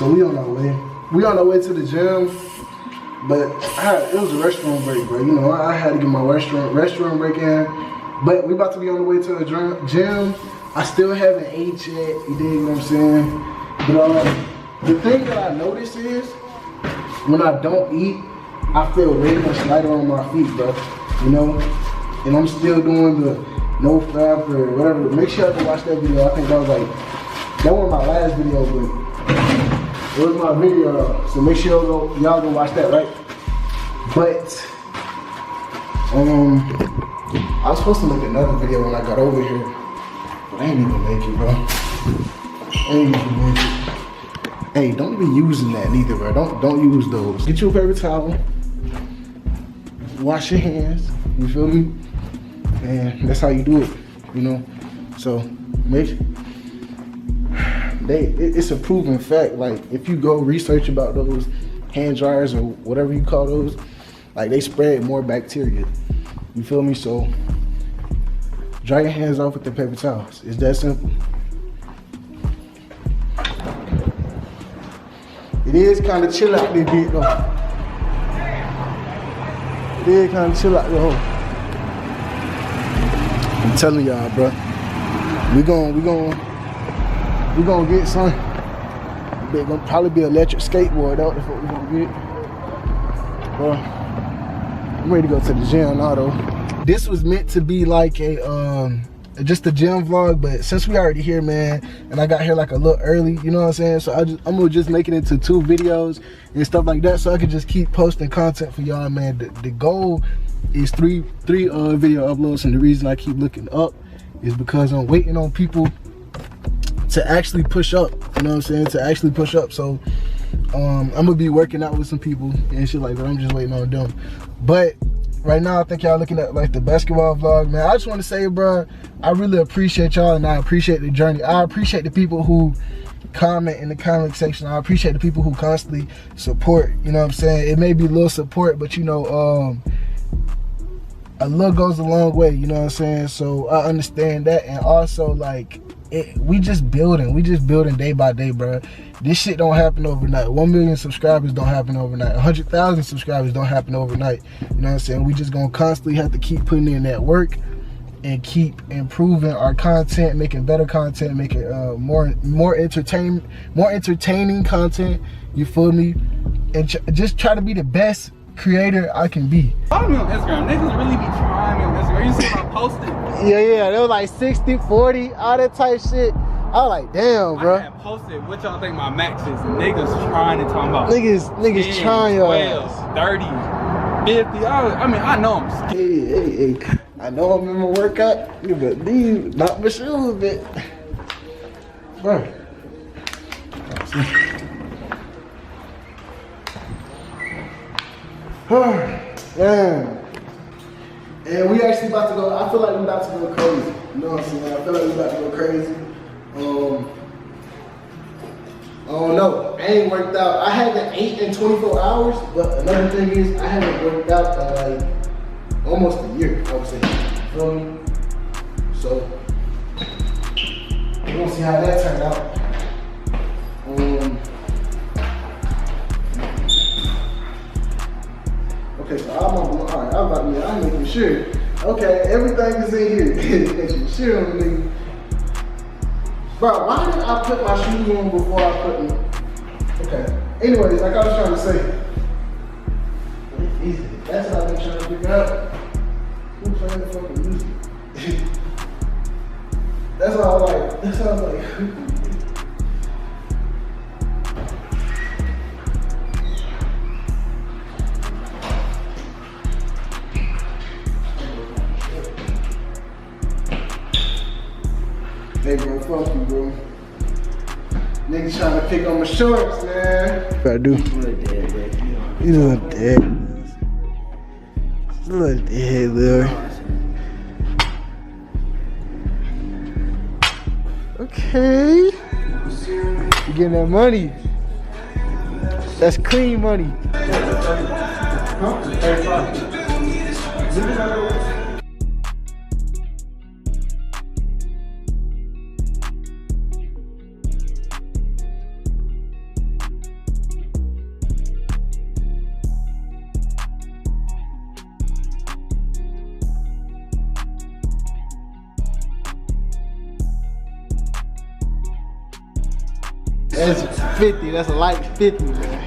So we on our way. We on our way to the gym, but it was a restroom break, bro. You know, I had to get my restroom break in. But we about to be on the way to the gym. I still haven't ate yet, you dig what I'm saying? But the thing that I notice is, when I don't eat, I feel way much lighter on my feet, bro. You know? And I'm still doing the no fap or whatever. Make sure you watch that video. I think that was my last video, but it was my video. So make sure y'all go watch that, right? But I was supposed to make another video when I got over here, but I ain't even make it, bro. I ain't even make it. Hey, don't be using that neither, bro. Don't use those. Get you a paper towel. Wash your hands. You feel me? And that's how you do it, you know. So it's a proven fact. Like if you go research about those hand dryers or whatever you call those, like they spread more bacteria. You feel me? So dry your hands off with the paper towels. It's that simple. It is kind of chill out there, bit though. It is kind of chill out there. I'm telling y'all, bro. We gonna get some. It's gonna probably be electric skateboard. That's what we gonna get. Bro, I'm ready to go to the gym now though. This was meant to be like a just a gym vlog, but since we already here, man, and I got here like a little early, you know what I'm saying? So I'm gonna just make it into 2 videos and stuff like that, so I can just keep posting content for y'all, man. The goal is three video uploads, and the reason I keep looking up is because I'm waiting on people to actually push up, you know what I'm saying? To actually push up. So I'm gonna be working out with some people and shit like that. I'm just waiting on them. But right now, I think y'all looking at like the basketball vlog, man. I just want to say, bro, I really appreciate y'all, and I appreciate the journey. I appreciate the people who comment in the comment section. I appreciate the people who constantly support, you know what I'm saying? It may be little support, but you know, a little goes a long way, you know what I'm saying? So I understand that. And also, like, we just building day by day, bro. This shit don't happen overnight. 1 million subscribers don't happen overnight. 100,000 subscribers don't happen overnight. You know what I'm saying? We just gonna constantly have to keep putting in that work and keep improving our content, making better content, making more entertaining content. You feel me? And just try to be the best creator I can be. Follow me on Instagram. Niggas really be trying me on Instagram. You see what I posted? Yeah, they was like 60, 40, all that type shit. I was like, damn, bro. I had posted what y'all think my max is. And niggas trying to talk about niggas 10, trying your 12, ass. 30, 50. I mean, I know I'm scared. Hey. I know I'm in my workout, but these not my shoes, but bro. Damn. And we actually about to go, I feel like we about to go crazy. You know what I'm saying? I feel like we about to go crazy. I don't know. I ain't worked out. I haven't ate in 24 hours, but another thing is I haven't worked out in like almost a year, I would say. You feel me? So we're gonna see how that turned out. Okay, so I'm making sure. Okay, everything is in here. Making sure, nigga. Bro, why did I put my shoes on before I put them? Okay. Anyways, like I was trying to say, it's easy. That's what I've been trying to figure out. Who's playing the fucking music? That's what I was like. Hey bro, fuck you, bro. Niggas trying to pick on my shorts, man. What I do? You look dead. You look dead, Lil. Okay. You getting that money. That's clean money. Huh? 35. That's 50. That's a light 50, man.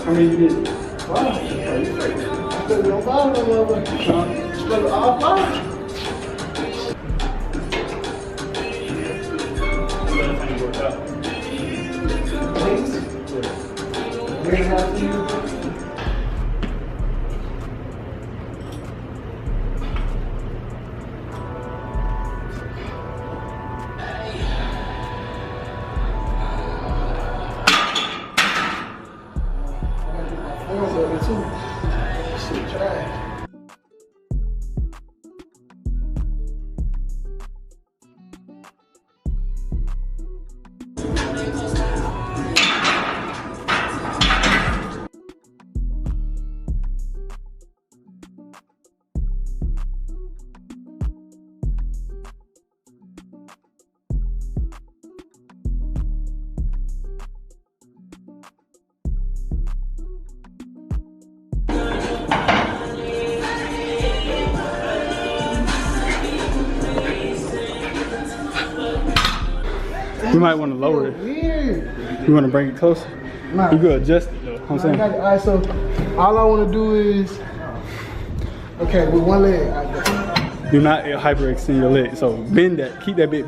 I mean, you did. You might want to lower it. You want to bring it closer? Nah. You could adjust it though. I'm saying. Alright, so all I want to do is, okay, with one leg. Do not hyperextend your leg. So bend that. Keep that bit.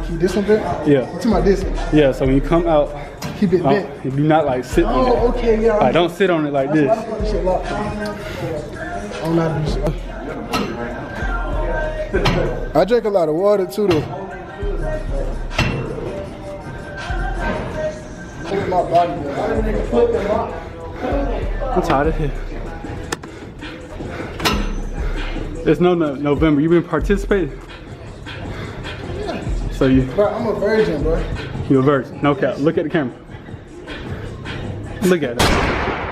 Keep this one bent? Yeah. What's my this? Yeah. So when you come out, Keep it bent. do not like sit on it. Oh, okay, yeah. Like, don't sit on it like this. I'm not doing shit. I drink a lot of water too, though. I'm tired of it. There's no November. You been participating? So you. Bro, I'm a virgin, bro. You a virgin. No cap. Look at the camera. Look at it.